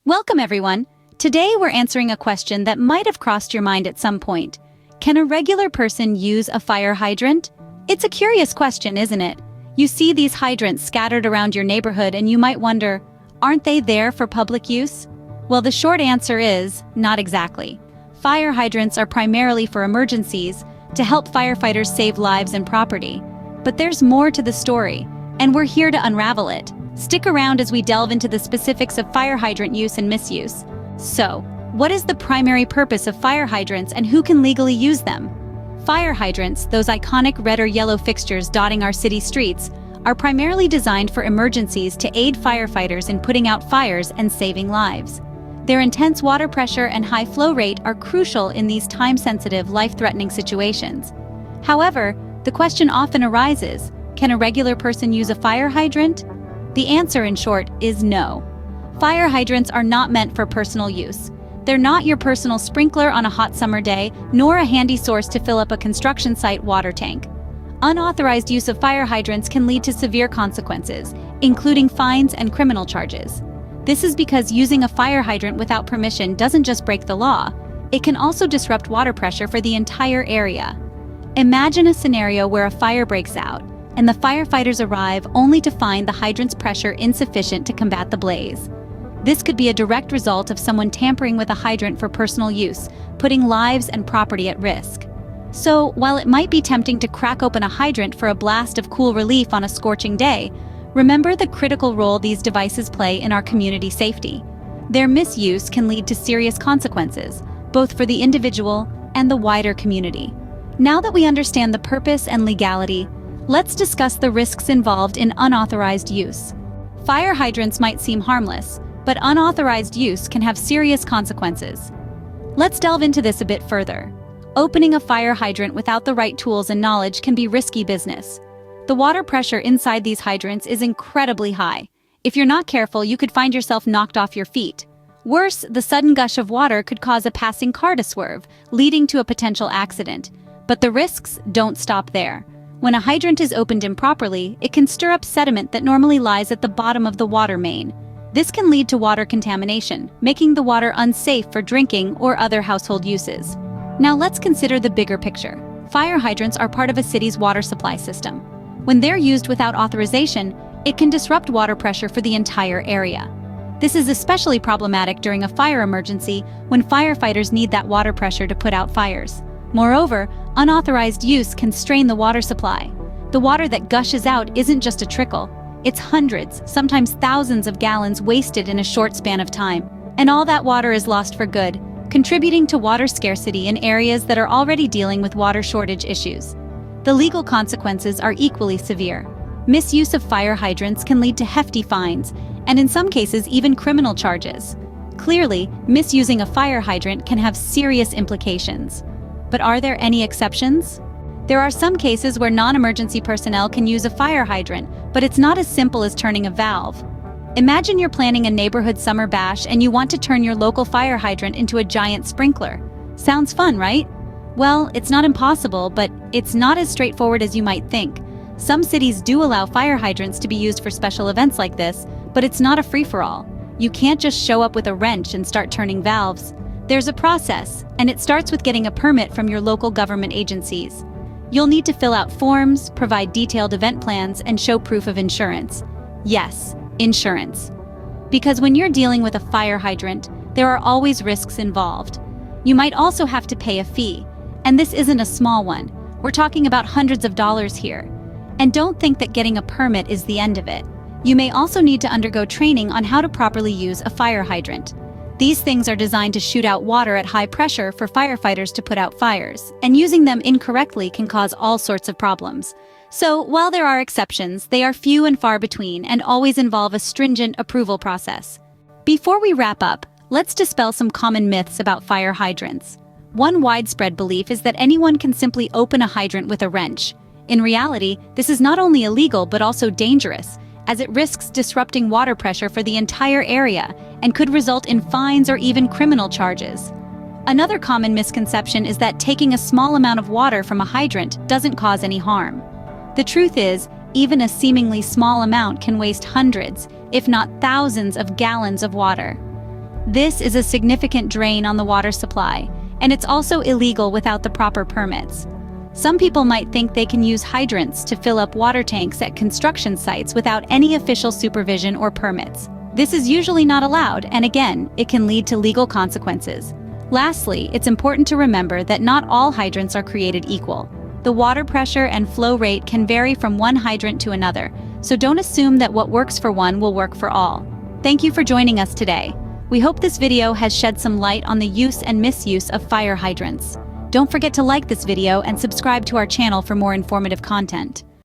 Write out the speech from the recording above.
Welcome, everyone. Today we're answering a question that might have crossed your mind at some point. Can a regular person use a fire hydrant? It's a curious question, isn't it? You see these hydrants scattered around your neighborhood and you might wonder, aren't they there for public use? Well, the short answer is, not exactly. Fire hydrants are primarily for emergencies, to help firefighters save lives and property. But there's more to the story, and we're here to unravel it. Stick around as we delve into the specifics of fire hydrant use and misuse. So, what is the primary purpose of fire hydrants and who can legally use them? Fire hydrants, those iconic red or yellow fixtures dotting our city streets, are primarily designed for emergencies to aid firefighters in putting out fires and saving lives. Their intense water pressure and high flow rate are crucial in these time-sensitive, life-threatening situations. However, the question often arises, can a regular person use a fire hydrant? The answer, in short, is no. Fire hydrants are not meant for personal use. They're not your personal sprinkler on a hot summer day, nor a handy source to fill up a construction site water tank. Unauthorized use of fire hydrants can lead to severe consequences, including fines and criminal charges. This is because using a fire hydrant without permission doesn't just break the law, it can also disrupt water pressure for the entire area. Imagine a scenario where a fire breaks out, and the firefighters arrive only to find the hydrant's pressure insufficient to combat the blaze. This could be a direct result of someone tampering with a hydrant for personal use, putting lives and property at risk. So, while it might be tempting to crack open a hydrant for a blast of cool relief on a scorching day, remember the critical role these devices play in our community safety. Their misuse can lead to serious consequences, both for the individual and the wider community. Now that we understand the purpose and legality, let's discuss the risks involved in unauthorized use. Fire hydrants might seem harmless, but unauthorized use can have serious consequences. Let's delve into this a bit further. Opening a fire hydrant without the right tools and knowledge can be risky business. The water pressure inside these hydrants is incredibly high. If you're not careful, you could find yourself knocked off your feet. Worse, the sudden gush of water could cause a passing car to swerve, leading to a potential accident. But the risks don't stop there. When a hydrant is opened improperly, it can stir up sediment that normally lies at the bottom of the water main. This can lead to water contamination, making the water unsafe for drinking or other household uses. Now let's consider the bigger picture. Fire hydrants are part of a city's water supply system. When they're used without authorization, it can disrupt water pressure for the entire area. This is especially problematic during a fire emergency when firefighters need that water pressure to put out fires. Moreover, unauthorized use can strain the water supply. The water that gushes out isn't just a trickle. It's hundreds, sometimes thousands of gallons wasted in a short span of time. And all that water is lost for good, contributing to water scarcity in areas that are already dealing with water shortage issues. The legal consequences are equally severe. Misuse of fire hydrants can lead to hefty fines, and in some cases even criminal charges. Clearly, misusing a fire hydrant can have serious implications. But are there any exceptions? There are some cases where non-emergency personnel can use a fire hydrant, but it's not as simple as turning a valve. Imagine you're planning a neighborhood summer bash and you want to turn your local fire hydrant into a giant sprinkler. Sounds fun, right? Well, it's not impossible, but it's not as straightforward as you might think. Some cities do allow fire hydrants to be used for special events like this, but it's not a free-for-all. You can't just show up with a wrench and start turning valves. There's a process, and it starts with getting a permit from your local government agencies. You'll need to fill out forms, provide detailed event plans, and show proof of insurance. Yes, insurance. Because when you're dealing with a fire hydrant, there are always risks involved. You might also have to pay a fee, and this isn't a small one. We're talking about hundreds of dollars here. And don't think that getting a permit is the end of it. You may also need to undergo training on how to properly use a fire hydrant. These things are designed to shoot out water at high pressure for firefighters to put out fires, and using them incorrectly can cause all sorts of problems. So, while there are exceptions, they are few and far between and always involve a stringent approval process. Before we wrap up, let's dispel some common myths about fire hydrants. One widespread belief is that anyone can simply open a hydrant with a wrench. In reality, this is not only illegal but also dangerous, as it risks disrupting water pressure for the entire area and could result in fines or even criminal charges. Another common misconception is that taking a small amount of water from a hydrant doesn't cause any harm. The truth is, even a seemingly small amount can waste hundreds, if not thousands of gallons of water. This is a significant drain on the water supply, and it's also illegal without the proper permits. Some people might think they can use hydrants to fill up water tanks at construction sites without any official supervision or permits. This is usually not allowed, and again, it can lead to legal consequences. Lastly, it's important to remember that not all hydrants are created equal. The water pressure and flow rate can vary from one hydrant to another, so don't assume that what works for one will work for all. Thank you for joining us today. We hope this video has shed some light on the use and misuse of fire hydrants. Don't forget to like this video and subscribe to our channel for more informative content.